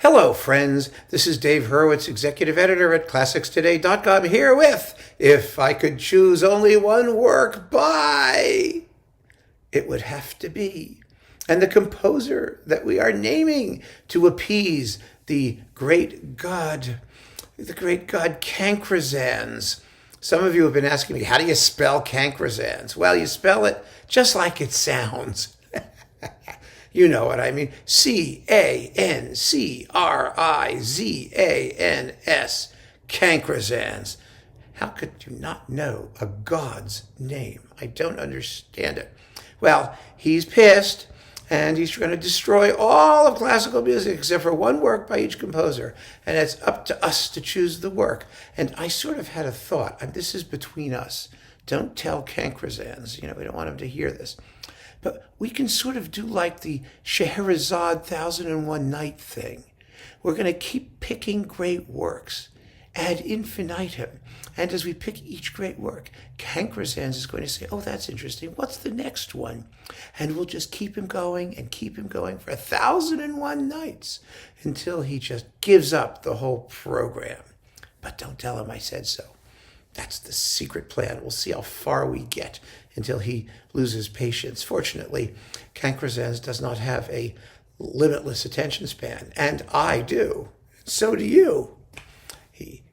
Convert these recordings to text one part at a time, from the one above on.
Hello, friends. This is Dave Hurwitz, executive editor at ClassicsToday.com, here with If I Could Choose Only One Work by, it would have to be. And the composer that we are naming to appease the great god Cancrezans. Some of you have been asking me, how do you spell Cancrezans? Well, you spell it just like it sounds. You know what I mean. Cancrizans. Cancrezans. How could you not know a god's name? I don't understand it. Well, he's pissed, and he's trying to destroy all of classical music except for one work by each composer. And it's up to us to choose the work. And I sort of had a thought. And this is between us. Don't tell Cancrezans. We don't want him to hear this. But we can sort of do like the Scheherazade 1001 Night thing. We're going to keep picking great works ad infinitum. And as we pick each great work, Cancrezans is going to say, oh, that's interesting. What's the next one? And we'll just keep him going and keep him going for 1001 nights until he just gives up the whole program. But don't tell him I said so. That's the secret plan. We'll see how far we get until he loses patience. Fortunately, Cancrezans does not have a limitless attention span, and I do. So do you. He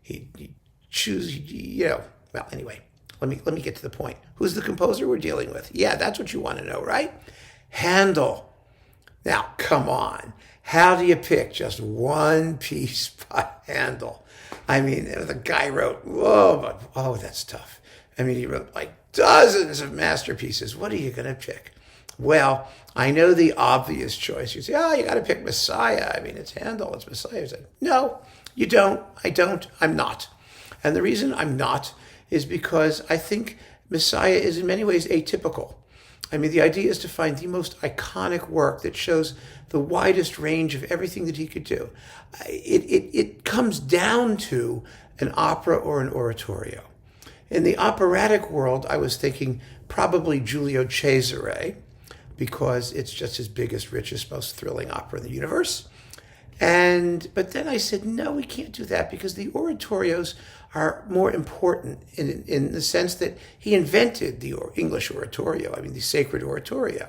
chooses, Well, anyway, let me get to the point. Who's the composer we're dealing with? Yeah, that's what you want to know, right? Handel. Now, come on. How do you pick just one piece by Handel? I mean, the guy wrote, that's tough. I mean, he wrote like dozens of masterpieces. What are you going to pick? Well, I know the obvious choice. You say, you got to pick Messiah. I mean, it's Handel, it's Messiah. You say, no, you don't. I don't. I'm not. And the reason I'm not is because I think Messiah is in many ways atypical. I mean, the idea is to find the most iconic work that shows the widest range of everything that he could do. It comes down to an opera or an oratorio. In the operatic world, I was thinking probably Giulio Cesare, because it's just his biggest, richest, most thrilling opera in the universe. But then I said, no, we can't do that, because the oratorios are more important in the sense that he invented the English oratorio, the sacred oratorio.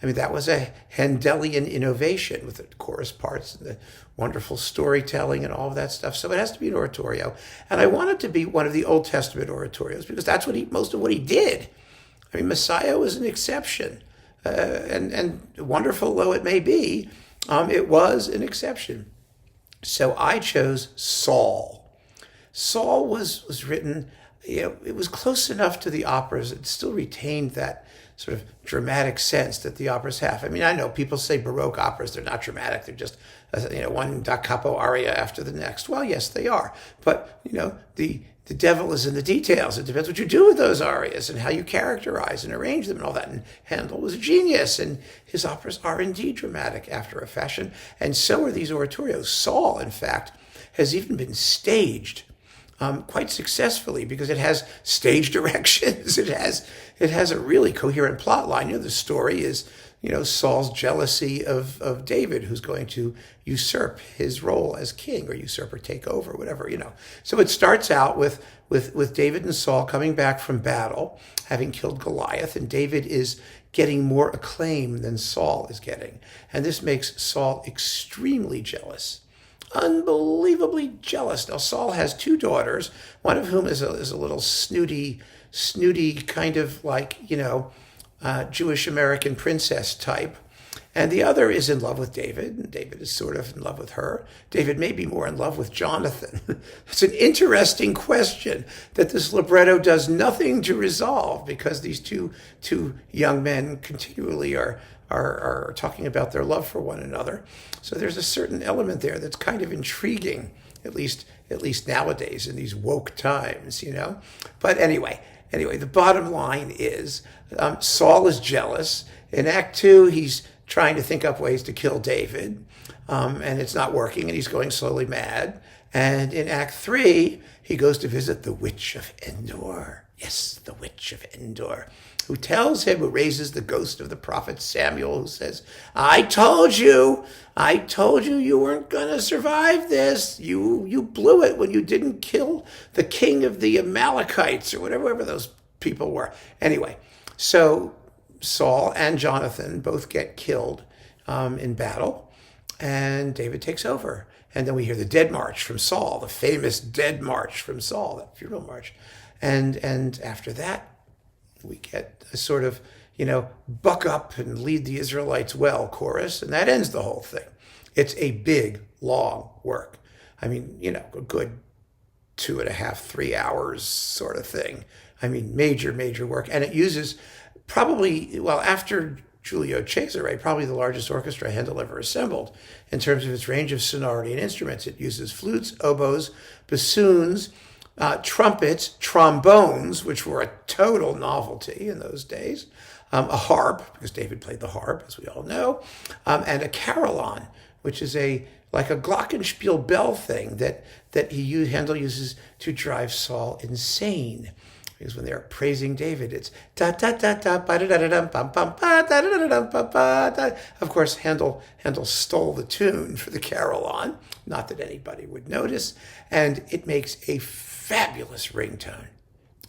That was a Handelian innovation with the chorus parts and the wonderful storytelling and all of that stuff. So it has to be an oratorio. And I want it to be one of the Old Testament oratorios, because that's most of what he did. Messiah was an exception. And wonderful though it may be, it was an exception. So I chose Saul. Saul was written, it was close enough to the operas. It still retained that sort of dramatic sense that the operas have. I know people say Baroque operas, they're not dramatic. They're just, one da capo aria after the next. Well, yes, they are. But, the devil is in the details. It depends what you do with those arias and how you characterize and arrange them and all that. And Handel was a genius, and his operas are indeed dramatic after a fashion. And so are these oratorios. Saul, in fact, has even been staged quite successfully, because it has stage directions. It has a really coherent plot line. The story is, Saul's jealousy of David, who's going to usurp his role as king, or usurp or take over, whatever, So it starts out with David and Saul coming back from battle, having killed Goliath, and David is getting more acclaim than Saul is getting. And this makes Saul extremely jealous. Unbelievably jealous. Now, Saul has two daughters, one of whom is a little snooty kind of like, Jewish American princess type. And the other is in love with David, and David is sort of in love with her. David may be more in love with Jonathan. It's an interesting question that this libretto does nothing to resolve, because these two young men continually are talking about their love for one another. So there's a certain element there that's kind of intriguing, at least nowadays in these woke times, But anyway, the bottom line is Saul is jealous. In Act 2, he's trying to think up ways to kill David, and it's not working, and he's going slowly mad. And in Act 3, he goes to visit the Witch of Endor. Yes, the Witch of Endor. who tells him, who raises the ghost of the prophet Samuel, who says, I told you you weren't going to survive this. You blew it when you didn't kill the king of the Amalekites or whatever those people were. Anyway, so Saul and Jonathan both get killed in battle, and David takes over. And then we hear the Dead March from Saul, the famous Dead March from Saul, that funeral march. And after that, we get a sort of, buck up and lead the Israelites well chorus, and that ends the whole thing. It's a big, long work. I mean, a good 2.5, 3 hours sort of thing. I mean, major, major work. And it uses probably, after Giulio Cesare, probably the largest orchestra Handel ever assembled in terms of its range of sonority and instruments. It uses flutes, oboes, bassoons, trumpets, trombones, which were a total novelty in those days, a harp, because David played the harp, as we all know, and a carillon, which is like a glockenspiel bell thing that Handel uses to drive Saul insane. Because when they're praising David, it's da da da da ba da da da dum bum bum ba da da da da ba ba da. Of course, Handel stole the tune for the carillon, not that anybody would notice, and it makes a fabulous ringtone.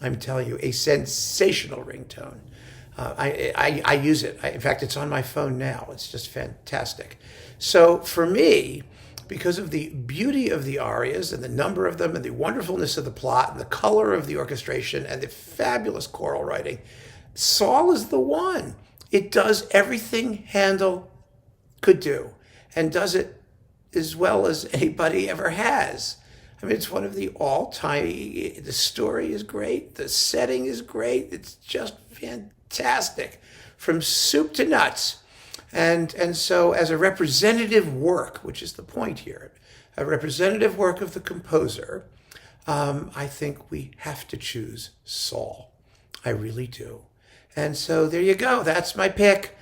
I'm telling you, a sensational ringtone. I use it. In fact, it's on my phone now. It's just fantastic. So for me, because of the beauty of the arias and the number of them and the wonderfulness of the plot and the color of the orchestration and the fabulous choral writing, Saul is the one. It does everything Handel could do and does it as well as anybody ever has. I mean, it's one of the all-time, the story is great, the setting is great, it's just fantastic, from soup to nuts. And so as a representative work, which is the point here, a representative work of the composer, I think we have to choose Saul. I really do. And so there you go. That's my pick.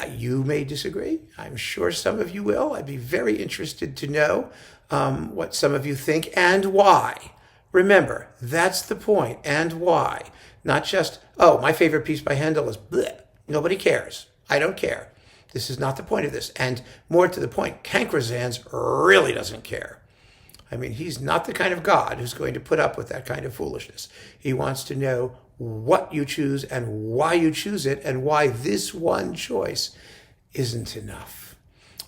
You may disagree. I'm sure some of you will. I'd be very interested to know what some of you think and why. Remember, that's the point, and why. Not just, my favorite piece by Handel is bleh. Nobody cares. I don't care. This is not the point of this. And more to the point, Cankresans really doesn't care. I mean, he's not the kind of God who's going to put up with that kind of foolishness. He wants to know what you choose and why you choose it and why this one choice isn't enough.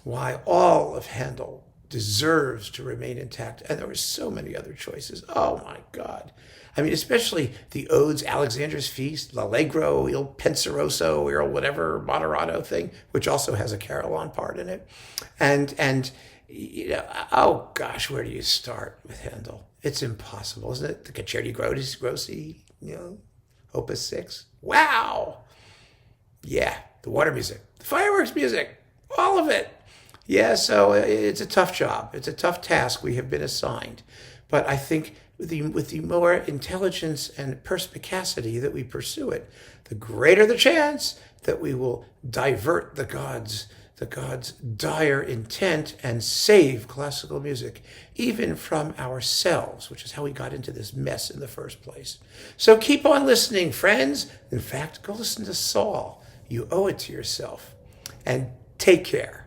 Why all of Handel deserves to remain intact. And there were so many other choices. Oh, my God. I mean, especially the odes, Alexander's Feast, L'Allegro, Il Penseroso, or whatever Moderato thing, which also has a carillon part in it. And oh gosh, where do you start with Handel? It's impossible, isn't it? The Concerti Grossi, Opus 6. Wow. Yeah, the water music, the fireworks music, all of it. Yeah, so it's a tough job. It's a tough task we have been assigned. But I think with the more intelligence and perspicacity that we pursue it, the greater the chance that we will divert the gods' dire intent and save classical music, even from ourselves, which is how we got into this mess in the first place. So keep on listening, friends. In fact, go listen to Saul. You owe it to yourself. And take care.